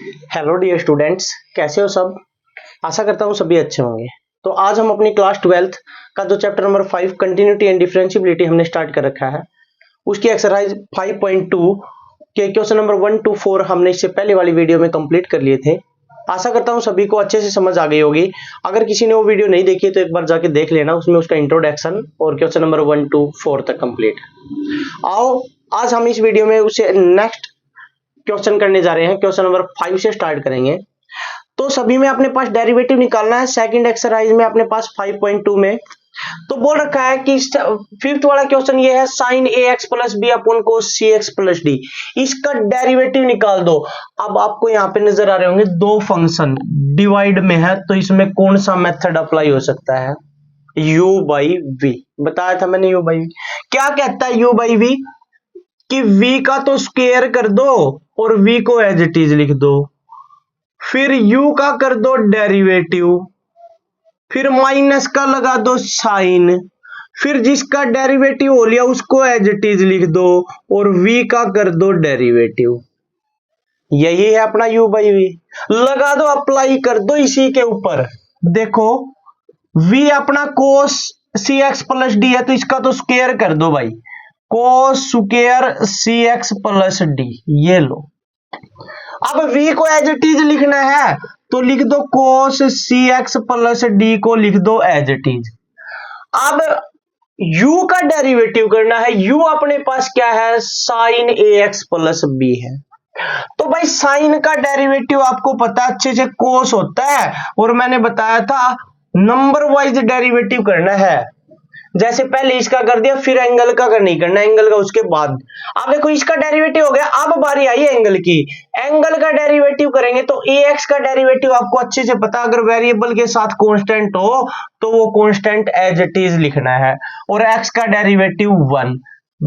Hello dear students, कैसे हो सब। आशा करता हूँ सभी अच्छे होंगे। तो आज हम अपनी क्लास 12th का जो chapter number 5 continuity and differentiability हमने स्टार्ट कर रखा है, उसकी एक्सरसाइज 5.2 के क्वेश्चन नंबर 1 to 4 हमने इससे पहले वाली वीडियो में कंप्लीट कर लिए थे। आशा करता हूँ सभी को अच्छे से समझ आ गई होगी। अगर किसी ने वो वीडियो नहीं देखी तो एक बार जाके देख लेना, उसमें उसका इंट्रोडक्शन और क्वेश्चन नंबर 1 to 4 तक कंप्लीट। आओ आज हम इस वीडियो में उसे नेक्स्ट क्वेश्चन करने जा रहे हैं। क्वेश्चन नंबर 5 से स्टार्ट करेंगे। तो सभी में अपने पास डेरिवेटिव निकालना है। सेकंड एक्सरसाइज में अपने पास 5.2 में तो बोल रखा है कि फिफ्थ वाला क्वेश्चन ये है, sine a x plus b upon cos c x plus d, इसका डेरिवेटिव निकाल दो। अब आपको यहाँ पे नजर आ रहे होंगे दो फंक्शन डिवाइड में है, तो इसमें कौन सा मेथड अप्लाई हो सकता है? u by v. बताया था मैंने u बाई वी। क्या कहता है u बाई वी कि v का तो स्क्वायर कर दो और v को एज इट इज लिख दो, फिर u का कर दो डेरिवेटिव, फिर माइनस का लगा दो साइन, फिर जिसका डेरिवेटिव हो लिया उसको एज इट इज लिख दो और v का कर दो डेरिवेटिव। यही है अपना u बाई वी। लगा दो, अप्लाई कर दो इसी के ऊपर। देखो v अपना कोस सी एक्स प्लस डी है, तो इसका तो स्क्वायर कर दो भाई, कोस स्क्वायर सी एक्स प्लस डी। ये लो। अब v को एज इट इज लिखना है तो लिख दो कोस सी एक्स प्लस डी को लिख दो एज इट इज। अब u का डेरिवेटिव करना है। u अपने पास क्या है? Sine a x plus B है। तो भाई साइन का डेरिवेटिव आपको पता अच्छे से कोस होता है, और मैंने बताया था नंबर वाइज डेरिवेटिव करना है। जैसे पहले इसका कर दिया, फिर एंगल का नहीं करना, एंगल का उसके बाद। अब देखो इसका डेरिवेटिव हो गया, अब बारी आई एंगल की। एंगल का डेरिवेटिव करेंगे तो ए एक्स का डेरिवेटिव आपको अच्छे से पता, अगर वेरिएबल के साथ कांस्टेंट हो तो वो कांस्टेंट एज इट इज लिखना है, और एक्स का डेरिवेटिव 1।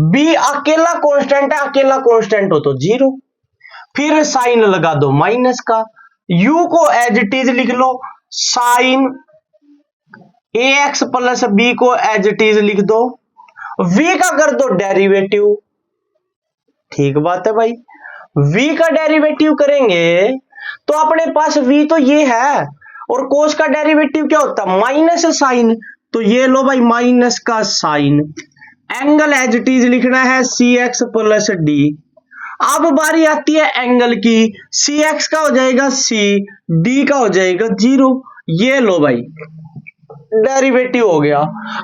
बी अकेला कांस्टेंट है, अकेला कांस्टेंट हो तो 0। फिर साइन लगा दो माइनस का, u को एज इट इज लिख लो, sign a x plus B को एज इट इज लिख दो, v का कर दो डेरिवेटिव। ठीक बात है भाई। v का डेरिवेटिव करेंगे तो अपने पास v तो ये है, और कोस का डेरिवेटिव क्या होता है? Minus sine. तो ये लो भाई, माइनस का sign. Angle as it is लिखना है सी एक्स प्लस डी। अब बारी आती है एंगल की। सी एक्स का हो जाएगा c, d का हो जाएगा 0। ये लो भाई, डेरिवेटिव हो गया।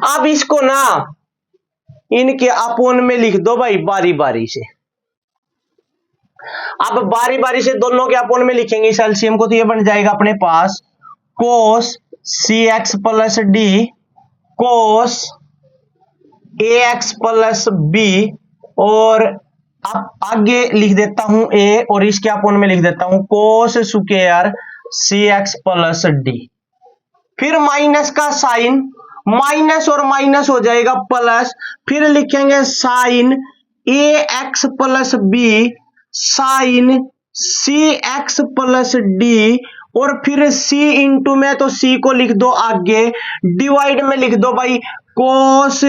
अब इसको ना इनके अपोन में लिख दो भाई, बारी बारी से। अब बारी बारी से दोनों के अपोन में लिखेंगे इस एलसीएम को, तो ये बन जाएगा अपने पास कोस c x plus d cos a x plus B, और अब आगे लिख देता हूं a, और इसके अपोन में लिख देता हूं कोस स्क्वायर सी एक्स प्लस डी। फिर माइनस का साइन, माइनस और माइनस हो जाएगा प्लस, फिर लिखेंगे sign a x plus B sign c x plus D, और फिर c इंटू में तो c को लिख दो आगे, डिवाइड में लिख दो भाई कोस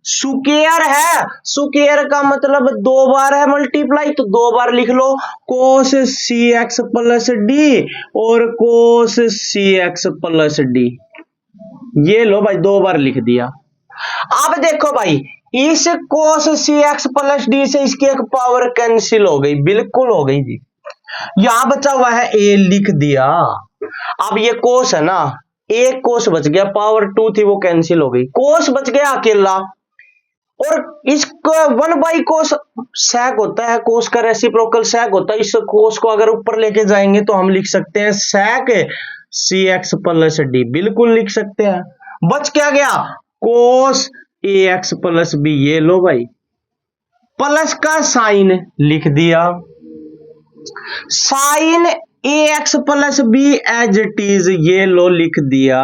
स्क्वायर है, स्क्वायर का मतलब 2 बार है मल्टीप्लाई, तो 2 बार लिख लो कोस सी एक्स प्लस डी और कोस सी एक्स प्लस डी। ये लो भाई, 2 बार लिख दिया। अब देखो भाई, इस कोस सी एक्स प्लस डी से इसकी एक पावर कैंसिल हो गई, बिल्कुल हो गई जी। यहां बचा हुआ है a, लिख दिया। अब ये कोस है ना, एक कोस बच गया, पावर 2 थी वो कैंसिल हो गई, कोस बच गया अकेला। और इसको 1 बाई कोस सेक होता है, कोस का रेसिप्रोकल सेक होता है। इस कोस को अगर ऊपर लेके जाएंगे तो हम लिख सकते हैं sec c x plus d, बिल्कुल लिख सकते हैं। बच क्या गया? Cos a x plus b. ये लो भाई, प्लस का साइन लिख दिया, sine a x plus b as it is. ये लो लिख दिया।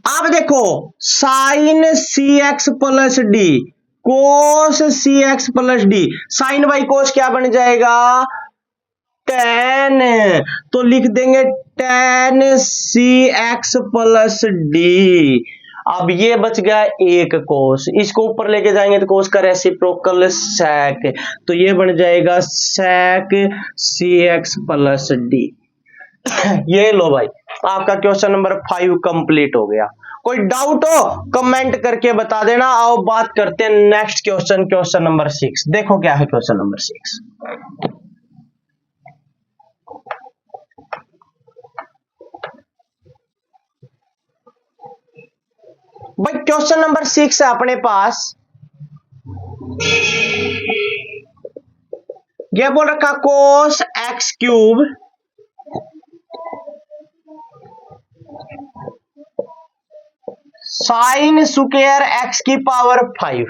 अब देखो sine c x plus d cos c x plus d, sine by cos क्या बन जाएगा? टेन। तो लिख देंगे tan c x plus d. अब ये बच गया एक कोस, इसको ऊपर लेके जाएंगे तो कोस का रेसिप्रोकल sec, तो ये बन जाएगा sec cx प्लस डी। ये लो भाई, आपका क्वेश्चन नंबर 5 कंप्लीट हो गया। कोई डाउट हो कमेंट करके बता देना। आओ बात करते हैं नेक्स्ट क्वेश्चन, क्वेश्चन नंबर 6। देखो क्या है क्वेश्चन नंबर 6। भाई क्वेश्चन नंबर 6 है अपने पास, ये बोल रखा cos x cube sine square x की पावर 5।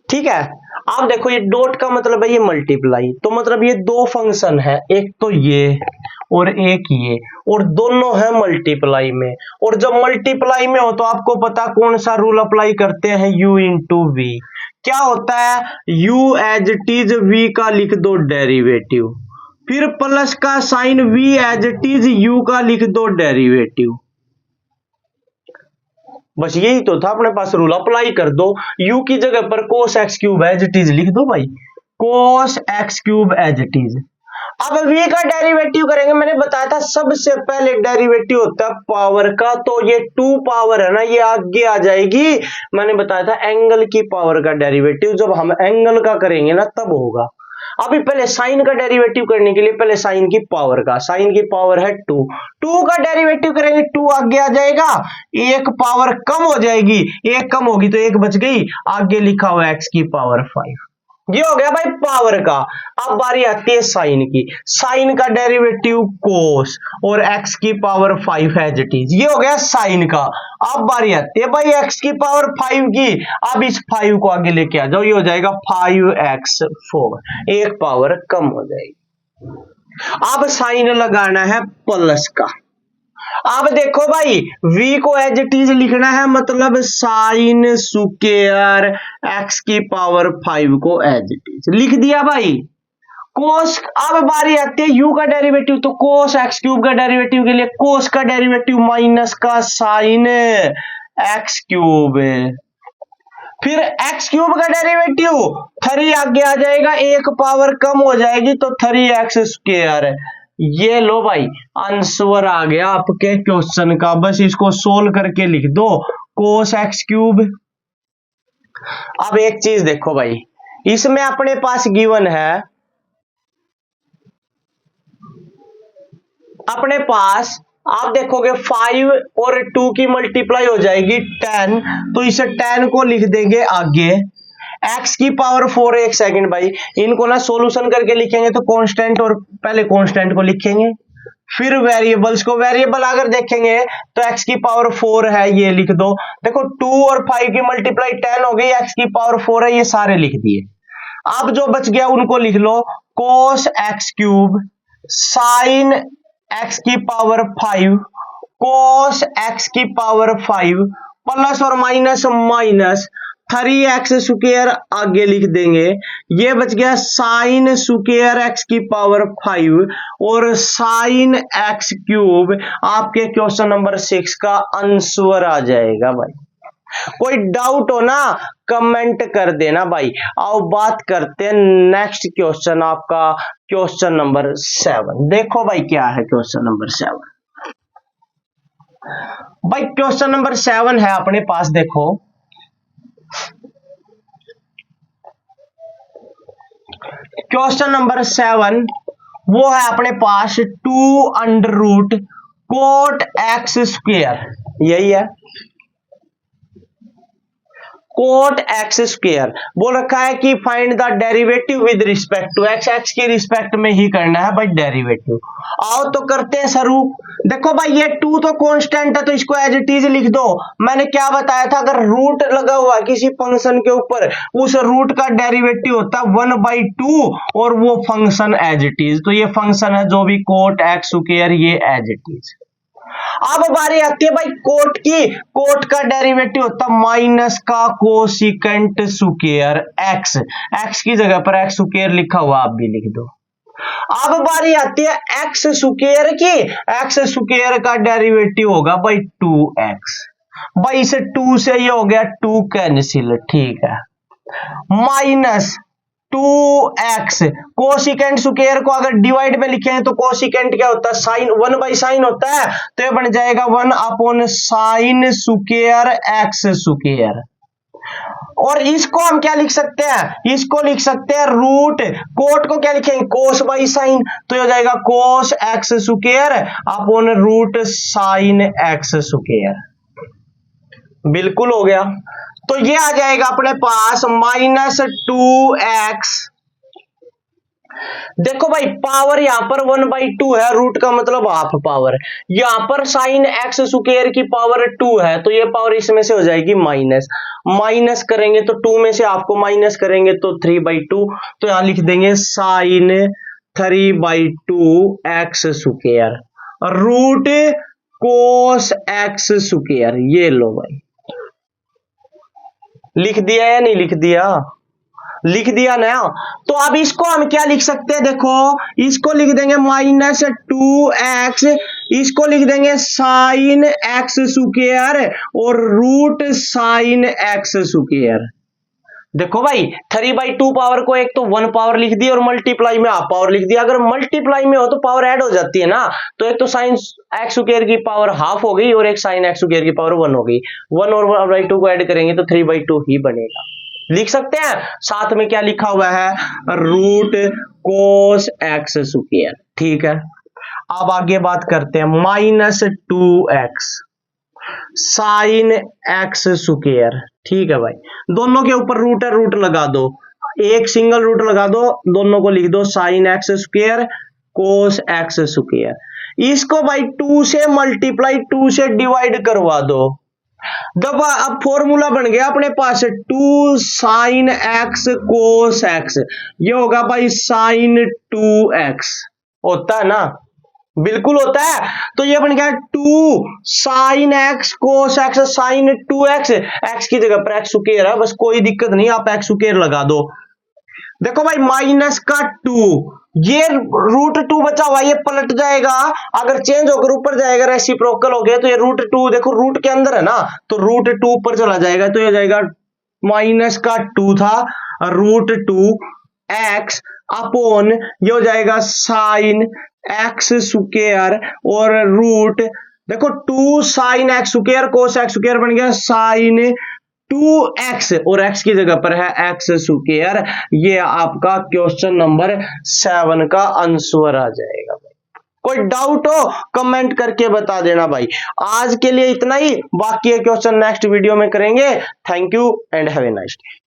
ठीक है, आप देखो ये डॉट का मतलब है ये मल्टीप्लाई, तो मतलब ये दो फंक्शन है, एक तो ये और एक ये, और दोनों है मल्टीप्लाई में। और जब मल्टीप्लाई में हो तो आपको पता कौन सा रूल अप्लाई करते हैं, u इंटू वी। क्या होता है, u as it is v का लिख दो डेरिवेटिव, फिर प्लस का sign v as it is u का लिख दो डेरिवेटिव। बस यही तो था अपने पास रूल, अप्लाई कर दो। u की जगह पर cos x cube as it is लिख दो भाई, cos x cube as it is. अब v का डेरिवेटिव करेंगे, मैंने बताया था सबसे पहले डेरिवेटिव होता है पावर का, तो ये 2 पावर है ना, ये आगे आ जाएगी। मैंने बताया था एंगल की पावर का डेरिवेटिव जब हम एंगल का करेंगे ना तब होगा। अभी पहले साइन का डेरिवेटिव करने के लिए पहले साइन की पावर का, साइन की पावर है 2 का डेरिवेटिव करेंगे 2 आगे आ जाएगा, एक पावर कम हो जाएगी, एक कम होगी तो एक बच गई, आगे लिखा हुआ एक्स की पावर 5। ये हो गया भाई पावर का। अब बारी आती है साइन की, साइन का डेरिवेटिव कोस और एक्स की पावर 5 एज इट इज, ये हो गया साइन का। अब बारी आती है भाई एक्स की पावर 5 की, अब इस 5 को आगे लेके आ जाओ, ये हो जाएगा 5x4, एक पावर कम हो जाएगी। अब साइन लगाना है प्लस का। अब देखो भाई v को एज इट इज लिखना है, मतलब साइन स्क्वायर x की पावर 5 को एज इट इज लिख दिया भाई। कोस, अब बारी आती है u का डेरिवेटिव, तो कोस x क्यूब का डेरिवेटिव के लिए कोस का डेरिवेटिव माइनस का साइन x क्यूब, फिर x क्यूब का डेरिवेटिव 3 आगे आ जाएगा, एक पावर कम हो जाएगी तो 3x स्क्वायर। ये लो भाई आंसर आ गया आपके क्वेश्चन का, बस इसको सोल्व करके लिख दो कोस एक्स क्यूब। अब एक चीज देखो भाई, इसमें अपने पास गिवन है, अपने पास आप देखोगे 5 और 2 की मल्टीप्लाई हो जाएगी 10, तो इसे 10 को लिख देंगे आगे x की पावर 4। एक सेकंड भाई, इनको ना सॉल्यूशन करके लिखेंगे तो कांस्टेंट, और पहले कांस्टेंट को लिखेंगे फिर वेरिएबल्स को, वेरिएबल अगर देखेंगे तो x की पावर 4 है, ये लिख दो। देखो 2 और 5 की मल्टीप्लाई 10 हो गई, x की पावर 4 है, ये सारे लिख दिए। अब जो बच गया उनको लिख लो, cos x cube sign x की पावर 5 cos x की पावर 5 प्लस और माइनस माइनस 3x स्क्वायर आगे लिख देंगे, ये बच गया साइन स्क्वायर x की पावर 5 और साइन x क्यूब। आपके क्वेश्चन नंबर 6 का आंसर आ जाएगा भाई। कोई डाउट हो ना कमेंट कर देना भाई। आओ बात करते हैं नेक्स्ट क्वेश्चन, आपका क्वेश्चन नंबर 7। देखो भाई क्या है क्वेश्चन नंबर 7। भाई क्वेश्चन नंबर 7 है अपने पास, देखो क्वेश्चन नंबर 7 वो है अपने पास 2 under root cot x square, यही है कोट एक्स स्क्वायर। बोल रखा है कि find the derivative with respect to x, x के रिस्पेक्ट में ही करना है भाई डेरिवेटिव। आओ तो करते हैं शुरू। देखो भाई ये 2 तो कांस्टेंट है तो इसको एज इट इज लिख दो। मैंने क्या बताया था, अगर रूट लगा हुआ है किसी फंक्शन के ऊपर, उस रूट का डेरिवेटिव होता है 1/2 और वो फंक्शन एज इट इज, तो ये फंक्शन है जो भी कोट एक्स स्क्वायर, ये एज इट इज। अब बारी आती है भाई कोट की, कोट का डेरिवेटिव होता है माइनस का कोसिकेंट स्क्वायर एक्स, एक्स की जगह पर एक्स स्क्वायर लिखा हुआ आप भी लिख दो। अब बारी आती है एक्स स्क्वायर की। एक्स स्क्वायर का डेरिवेटिव होगा भाई 2x। भाई इसे 2 से ये हो गया 2 कैंसिल, ठीक है, माइनस 2x। कोसिकेंट स्क्वायर को अगर डिवाइड में लिखें तो कोसिकेंट क्या होता है, साइन, 1 बाई साइन होता है, तो ये बन जाएगा 1 upon sine square x square. और इसको हम क्या लिख सकते हैं, इसको लिख सकते हैं रूट, कोट को क्या लिखेंगे, कोस बाई साइन, तो हो जाएगा cos x square upon root sine x square. बिल्कुल हो गया। तो ये आ जाएगा अपने पास माइनस 2x। देखो भाई पावर यहां पर 1/2 है, रूट का मतलब हाफ पावर, यहां पर साइन एक्स स्क्वायर की पावर 2 है, तो ये पावर इसमें से हो जाएगी माइनस, माइनस करेंगे तो 2 में से आपको माइनस करेंगे तो 3/2, तो यहां लिख देंगे sine 3/2 x square root cos x square. ये लो भाई, लिख दिया या नहीं लिख दिया, लिख दिया ना। तो अब इसको हम क्या लिख सकते हैं, देखो इसको लिख देंगे माइनस 2x, इसको लिख देंगे साइन एक्स स्क्वायर और रूट साइन एक्स स्क्वायर। देखो भाई 3/2 पावर को एक तो 1 पावर लिख दी और मल्टीप्लाई में हाफ पावर लिख दिया। अगर मल्टीप्लाई में हो तो पावर ऐड हो जाती है ना, तो एक तो साइन एक्स स्क्वायर की पावर हाफ हो गई और एक साइन एक्स स्क्वायर की पावर 1 हो गई, 1 और 1/2 को ऐड करेंगे तो 3/2 ही बनेगा। लिख सकते हैं, साथ में क्या लिखा हुआ है, रूट कोस एक्स स्क्वायर, ठीक है। अब आगे बात करते हैं, minus 2x sign x square, ठीक है भाई, दोनों के ऊपर रूट है, रूट लगा दो, एक सिंगल रूट लगा दो, दोनों को लिख दो साइन एक्स स्क्वायर कोस एक्स स्क्वायर। इसको भाई 2 से मल्टीप्लाई 2 से डिवाइड करवा दो, दबा, अब फॉर्मूला बन गया अपने पास 2 साइन एक्स कोस एक्स, ये होगा भाई साइन 2x, होता है ना, बिल्कुल होता है। तो ये बन गया 2 sine x cos x, sine 2x, x की जगह पर एक्स स्क्वायर है, बस कोई दिक्कत नहीं, आप एक्स स्क्वायर लगा दो। देखो भाई माइनस का 2, ये रूट 2 बचा हुआ, ये पलट जाएगा, अगर चेंज होकर ऊपर जाएगा रेसिप्रोकल हो गया, तो ये रूट 2, देखो रूट के अंदर है ना, तो रूट 2 ऊपर चला जाएगा, तो ये हो जाएगा माइनस का 2 था रूट 2 एक्स अपॉन ये हो जाएगा साइन एक्स स्क्वायर और रूट, देखो 2 साइन एक्स स्क्वायर कोस एक्स स्क्वायर बन गया साइन 2x और x की जगह पर है x स्क्वायर। ये आपका क्वेश्चन नंबर 7 का आंसर आ जाएगा। कोई डाउट हो कमेंट करके बता देना भाई। आज के लिए इतना ही, बाकी क्वेश्चन नेक्स्ट वीडियो में करेंगे। Thank you and have a nice day.